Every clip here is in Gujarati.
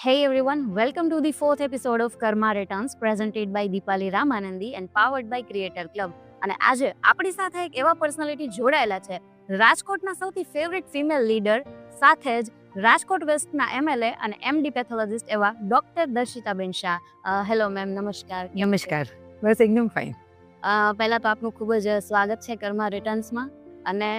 Hey everyone, welcome to the fourth episode of Karma Returns presented by Deepali Ramanandi and powered by Creator Club. અને આજે આપણી સાથે એક એવા પર્સનાલિટી જોડાયેલા છે રાજકોટના સૌથી ફેવરિટ ફિમેલ લીડર સાથે જ રાજકોટ વેસ્ટના MLA અને MD પેથોલોજિસ્ટ એવા ડોક્ટર દર્શિતાબેન શાહ. હેલો મેમ, નમસ્કાર. નમસ્કાર. બસ એકદમ ફાઇન. પહેલા તો આપનું ખૂબ જ સ્વાગત છે કર્મા રિટર્ન્સમાં. અને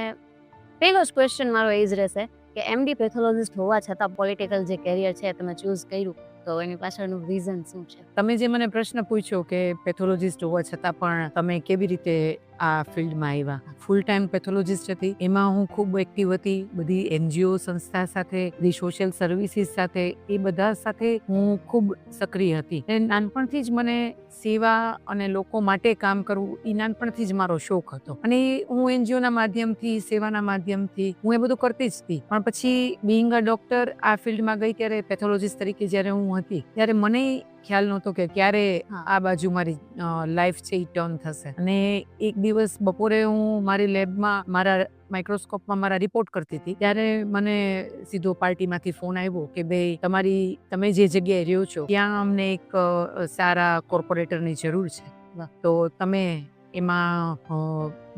પહેલો જ ક્વેશ્ચન મારો એ જ રહેશે કે MD પેથોલોજિસ્ટ હોવા છતાં પોલિટિકલ જે કેરિયર છે તમે ચૂઝ કર્યું, તો એની પાછળનું રીઝન શું છે? તમે જે મને પ્રશ્ન પૂછ્યો કે પેથોલોજિસ્ટ હોવા છતાં પણ તમે કેવી રીતે આ ફિલ્ડમાં આવ્યા. ફૂલ ટાઈમ પેથોલોજિસ્ટ હતી. એમાં હું ખૂબ એક્ટિવ હતી. બધી NGO સંસ્થા સાથે, બધી સોશિયલ સર્વિસીસ સાથે, એ બધા સાથે હું ખૂબ સક્રિય હતી. નાનપણથી જ મને સેવા અને લોકો માટે કામ કરવું એ નાનપણથી જ મારો શોખ હતો. અને હું NGO ના માધ્યમથી, સેવાના માધ્યમથી હું એ બધું કરતી જ હતી. પણ પછી બિંગ અ ડોક્ટર આ ફિલ્ડમાં ગઈ ત્યારે, પેથોલોજિસ્ટ તરીકે જ્યારે હું હતી, ત્યારે મને ખ્યાલ નહોતો કે ક્યારે આ બાજુ મારી લાઈફ છે એ ટર્ન થશે. અને એક દિવસ બપોરે હું મારી લેબમાં મારા માઇક્રોસ્કોપમાં મારા રિપોર્ટ કરતી હતી, ત્યારે મને સીધો પાર્ટીમાંથી ફોન આવ્યો કે ભાઈ તમે જે જગ્યાએ રહ્યો છો ત્યાં અમને એક સારા કોર્પોરેટરની જરૂર છે, તો તમે એમાં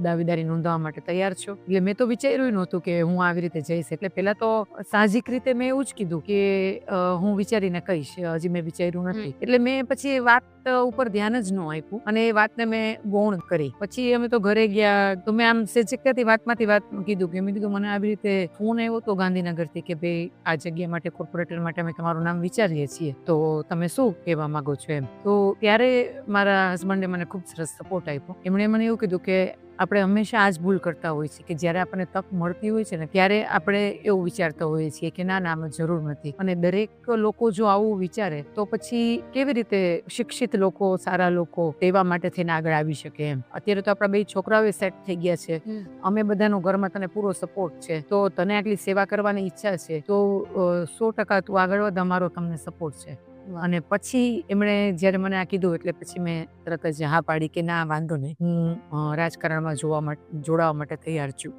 દાવેદારી નોંધવા માટે તૈયાર છો? એટલે મેં તો વિચાર્યું નહોતું કે હું આવી રીતે જઈશ. એટલે પહેલા તો સાહજિક રીતે મેં એવું જ કીધું કે હું વિચારીને કહીશ, હજી મેં વિચાર્યું નથી. એટલે મેં પછી વાત ઉપર ધ્યાન જ ન આપ્યું અને એ વાતને મેં ગૌણ કરી. પછી અમે તો ઘરે ગયા, તો મેં આમ સેજકતાથી વાતમાંથી વાત કીધું કે મેં કીધું મને આવી રીતે ફોન આવ્યો તો ગાંધીનગરથી કે ભાઈ આ જગ્યા માટે, કોર્પોરેટર માટે અમે તમારું નામ વિચારીએ છીએ, તો તમે શું કહેવા માંગો છો એમ. તો ત્યારે મારા હસબન્ડે મને ખૂબ સરસ સપોર્ટ આપ્યો. એમણે મને એવું કીધું કે આપણે હંમેશા આ જ ભૂલ કરતા હોઈએ છીએ કે જ્યારે આપણને તક મળતી હોય છે ને, ત્યારે આપણે એવું વિચારતા હોઈએ છીએ કે ના આમાં જરૂર નથી. અને દરેક લોકો જો આવું વિચારે તો પછી કેવી રીતે શિક્ષિત લોકો, સારા લોકો તેવા માટે થઈને આગળ આવી શકે એમ. અત્યારે તો આપણા બે છોકરાઓ સેટ થઈ ગયા છે. અમે બધાનો ઘરમાં તને પૂરો સપોર્ટ છે, તો તને આટલી સેવા કરવાની ઈચ્છા છે, તો 100% તું આગળ વધ, અમારો તમને સપોર્ટ છે. અને પછી એમણે જ્યારે મને આ કીધું એટલે પછી મેં તરત જ હા પાડી કે ના વાંધો નહીં, હું રાજકારણમાં જોડાવા માટે તૈયાર છું.